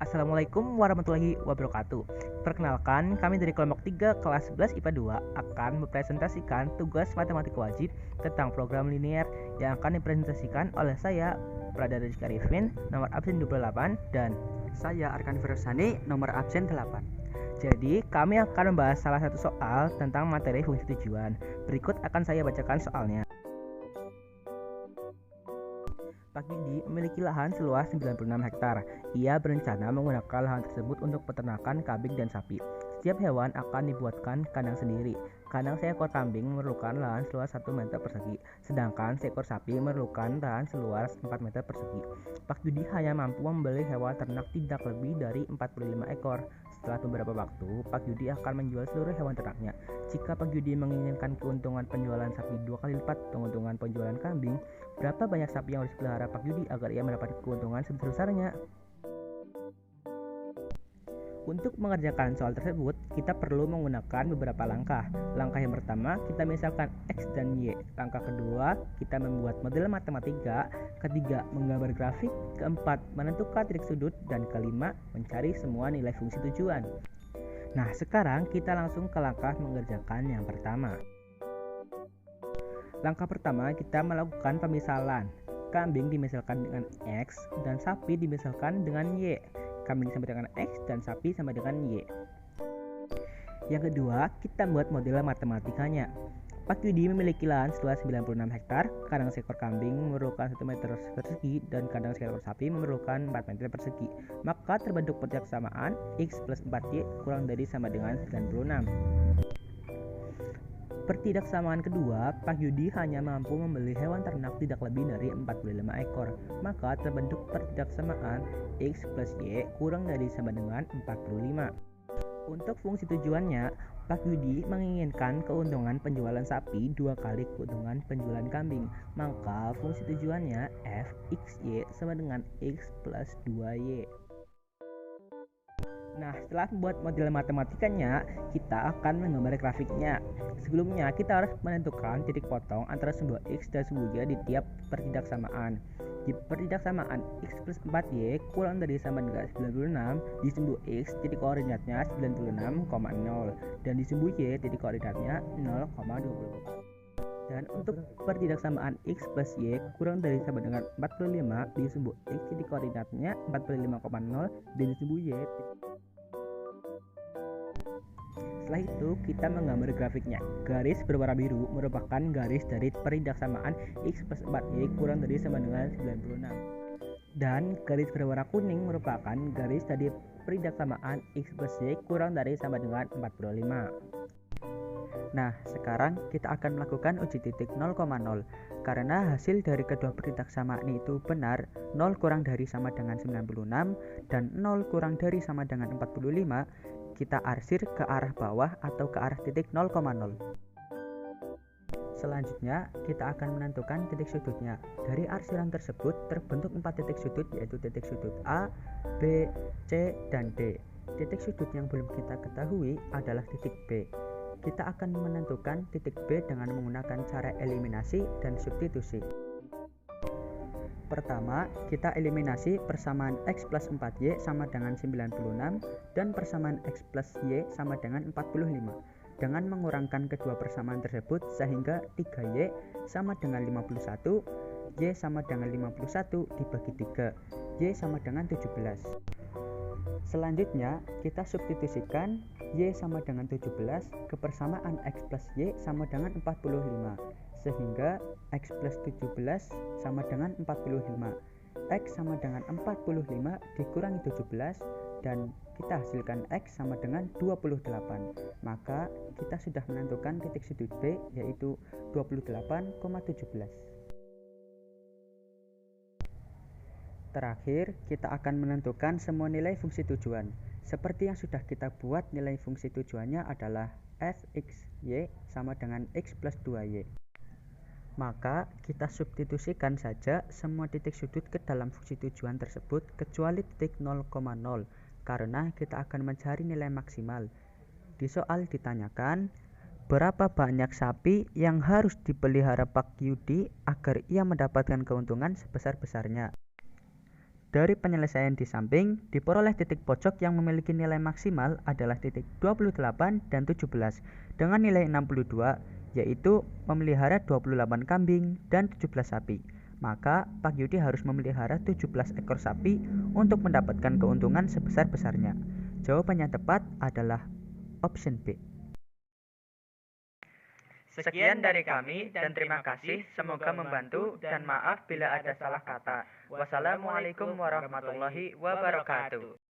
Assalamualaikum warahmatullahi wabarakatuh. Perkenalkan, kami dari kelompok 3 kelas 11 IPA 2 akan mempresentasikan tugas matematika wajib tentang program linear yang akan dipresentasikan oleh saya, Pradana Rizky Arifin, nomor absen 28, dan saya Arkan Firosani, nomor absen 8. Jadi, kami akan membahas salah satu soal tentang materi fungsi tujuan. Berikut akan saya bacakan soalnya. Pak Yudi memiliki lahan seluas 96 hektar. Ia berencana menggunakan lahan tersebut untuk peternakan kambing dan sapi. Setiap hewan akan dibuatkan kandang sendiri. Kandang seekor kambing memerlukan lahan seluas 1 meter persegi, sedangkan seekor sapi memerlukan lahan seluas 4 meter persegi. Pak Yudi hanya mampu membeli hewan ternak tidak lebih dari 45 ekor. Setelah beberapa waktu, Pak Yudi akan menjual seluruh hewan ternaknya. Jika Pak Yudi menginginkan keuntungan penjualan sapi 2 kali lipat keuntungan penjualan kambing, berapa banyak sapi yang harus dipelihara Pak Yudi agar ia mendapat keuntungan sebesar-besarnya? Untuk mengerjakan soal tersebut, kita perlu menggunakan beberapa langkah. Langkah yang pertama, kita misalkan X dan Y. Langkah kedua, kita membuat model matematika. Ketiga, menggambar grafik. Keempat, menentukan titik sudut. Dan kelima, mencari semua nilai fungsi tujuan. Nah, sekarang kita langsung ke langkah mengerjakan yang pertama. Langkah pertama, kita melakukan pemisalan. Kambing dimisalkan dengan X dan sapi dimisalkan dengan Y. Kambing sama dengan X dan sapi sama dengan Y. Yang kedua, kita buat model matematikanya. Pak Yudi memiliki lahan seluas 96 hektar, kandang seekor kambing memerlukan 1 meter persegi dan kandang seekor sapi memerlukan 4 meter persegi. Maka terbentuk persamaan X plus 4Y kurang dari sama dengan 96. Pertidaksamaan kedua, Pak Yudi hanya mampu membeli hewan ternak tidak lebih dari 45 ekor. Maka terbentuk pertidaksamaan X plus Y kurang dari sama dengan 45. Untuk fungsi tujuannya, Pak Yudi menginginkan keuntungan penjualan sapi 2 kali keuntungan penjualan kambing. Maka fungsi tujuannya Fxy sama dengan X plus 2Y. Nah, setelah membuat model matematikanya, kita akan menggambar grafiknya. Sebelumnya, kita harus menentukan titik potong antara sumbu X dan sumbu Y di tiap pertidaksamaan. Di pertidaksamaan X plus 4Y kurang dari sama dengan 96, di sumbu X titik koordinatnya 96,0 dan di sumbu Y titik koordinatnya 0,24. Dan untuk pertidaksamaan X plus Y kurang dari sama dengan 45, di sumbu X titik koordinatnya 45,0 dan di sumbu Y Setelah itu, kita menggambar grafiknya. Garis berwarna biru merupakan garis dari pertidaksamaan X plus 4Y kurang dari sama dengan 96. Dan garis berwarna kuning merupakan garis dari pertidaksamaan X plus Y kurang dari sama dengan 45. Nah, sekarang kita akan melakukan uji titik 0,0. Karena hasil dari kedua pertidaksamaan itu benar, 0 kurang dari sama dengan 96 dan 0 kurang dari sama dengan 45, kita arsir ke arah bawah atau ke arah titik 0,0. Selanjutnya, kita akan menentukan titik sudutnya. Dari arsiran tersebut terbentuk 4 titik sudut, yaitu titik sudut A, B, C, dan D. Titik sudut yang belum kita ketahui adalah titik B. Kita akan menentukan titik B dengan menggunakan cara eliminasi dan substitusi. Pertama, kita eliminasi persamaan X plus 4Y sama dengan 96 dan persamaan X plus Y sama dengan 45. Dengan mengurangkan kedua persamaan tersebut sehingga 3Y sama dengan 51, Y sama dengan 51 dibagi 3, Y sama dengan 17. Selanjutnya, kita substitusikan Y sama dengan 17 ke persamaan X plus Y sama dengan 45, sehingga X plus 17 sama dengan 45. X sama dengan 45 dikurangi 17 dan kita hasilkan X sama dengan 28. Maka kita sudah menentukan titik sudut B, yaitu 28,17. Terakhir, kita akan menentukan semua nilai fungsi tujuan. Seperti yang sudah kita buat, nilai fungsi tujuannya adalah Fxy sama dengan X plus 2Y. Maka, kita substitusikan saja semua titik sudut ke dalam fungsi tujuan tersebut kecuali titik 0,0, karena kita akan mencari nilai maksimal. Di soal ditanyakan, berapa banyak sapi yang harus dipelihara Pak Yudi agar ia mendapatkan keuntungan sebesar-besarnya? Dari penyelesaian di samping, diperoleh titik pojok yang memiliki nilai maksimal adalah titik 28 dan 17 dengan nilai 62, yaitu memelihara 28 kambing dan 17 sapi. Maka Pak Yudi harus memelihara 17 ekor sapi untuk mendapatkan keuntungan sebesar-besarnya. Jawaban yang tepat adalah option B. Sekian dari kami dan terima kasih, semoga membantu dan maaf bila ada salah kata. Wassalamualaikum warahmatullahi wabarakatuh.